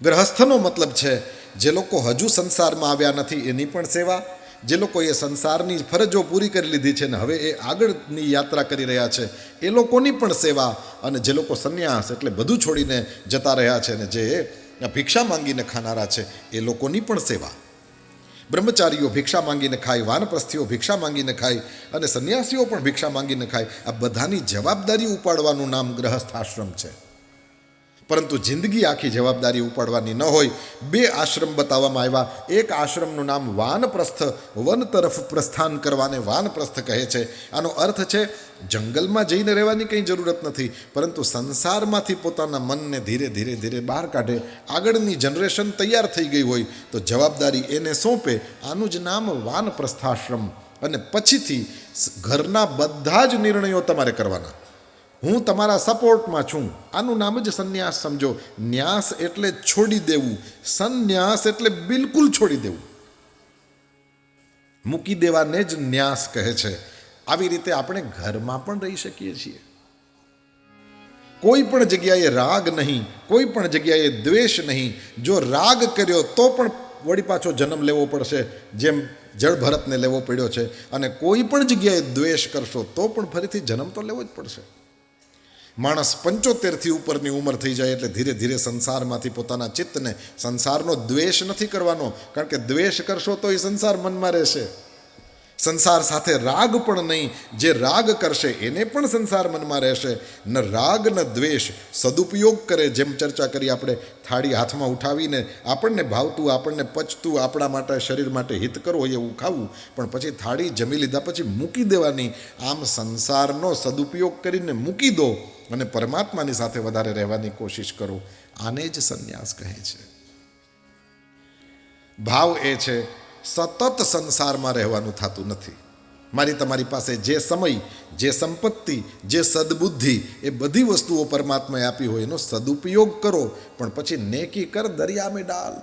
ગ્રહસ્થનો મતલબ છે જે લોકો હજુ સંસારમાં આવ્યા નથી એની પણ સેવા, જે લોકોએ સંસારની ફરજો પૂરી કરી લીધી છે ને હવે એ આગળની યાત્રા કરી રહ્યા છે એ લોકોની પણ સેવા, અને જે લોકો સંન્યાસ એટલે બધું છોડીને જતા રહ્યા છે ને જે ભિક્ષા માંગીને ખાનારા છે એ લોકોની પણ સેવા. બ્રહ્મચારીઓ ભિક્ષા માંગીને ખાય, વાનપ્રસ્થીઓ ભિક્ષા માંગીને ખાય અને સંન્યાસીઓ પણ ભિક્ષા માંગીને ખાય. આ બધાની જવાબદારી ઉપાડવાનું નામ ગ્રહસ્થ આશ્રમ છે. પરંતુ જિંદગી આખી જવાબદારી ઉપાડવાની ન હોય. બે આશ્રમ બતાવવામાં આવ્યા. એક આશ્રમનું નામ વાનપ્રસ્થ, વન તરફ પ્રસ્થાન કરવાને વાનપ્રસ્થ કહે છે. આનો અર્થ છે જંગલમાં જઈને રહેવાની કંઈ જરૂરત નથી, પરંતુ સંસારમાંથી પોતાના મનને ધીરે ધીરે ધીરે બહાર કાઢે. આગળની જનરેશન તૈયાર થઈ ગઈ હોય તો જવાબદારી એને સોંપે. આનું જ નામ વાનપ્રસ્થાશ્રમ. અને પછીથી ઘરના બધા જ નિર્ણયો તમારે કરવાના. હું તમારા સપોર્ટમાં છું. આનું નામ જ સંન્યાસ સમજો. ન્યાસ એટલે છોડી દેવું, સંન્યાસ એટલે બિલકુલ છોડી દેવું, મૂકી દેવાને જ ન્યાસ કહે છે. આવી રીતે આપણે ઘરમાં પણ રહી શકીએ છીએ. કોઈ પણ જગ્યાએ રાગ નહીં, કોઈ પણ જગ્યાએ દ્વેષ નહીં. જો રાગ કર્યો તો પણ વળી પાછો જન્મ લેવો પડશે, જેમ જળભરતને લેવો પડ્યો છે. અને કોઈ પણ જગ્યાએ દ્વેષ કરશો તો પણ ફરીથી જન્મ તો લેવો જ પડશે. માણસ 75થી ઉપરની ઉંમર થઈ જાય એટલે ધીરે ધીરે સંસારમાંથી પોતાના ચિત્તને, સંસારનો દ્વેષ નથી કરવાનો, કારણ કે દ્વેષ કરશો તો એ સંસાર મનમાં રહેશે. સંસાર સાથે રાગ પણ નહીં. જે રાગ કરશે એને પણ સંસાર મનમાં રહેશે. ન રાગ ન દ્વેષ. સદુપયોગ કરે, જેમ ચર્ચા કરી આપણે, થાળી હાથમાં ઉઠાવીને આપણને ભાવતું, આપણને પચતું, આપણા માટે, શરીર માટે હિતકર હોય એવું ખાવું, પણ પછી થાળી જમી લીધા પછી મૂકી દેવાની. આમ સંસારનો સદુપયોગ કરીને મૂકી દો અને પરમાત્માની સાથે વધારે રહેવાની કોશિશ કરો. આને જ સંન્યાસ કહે છે. ભાવ એ છે સતત સંસારમાં રહેવાનું થતું નથી. મારી તમારી પાસે જે સમય, જે સંપત્તિ, જે સદબુદ્ધિ, એ બધી વસ્તુઓ પરમાત્માએ આપી હોય એનો સદુપયોગ કરો, પણ પછી નેકી કર દરિયા મેં ડાલ.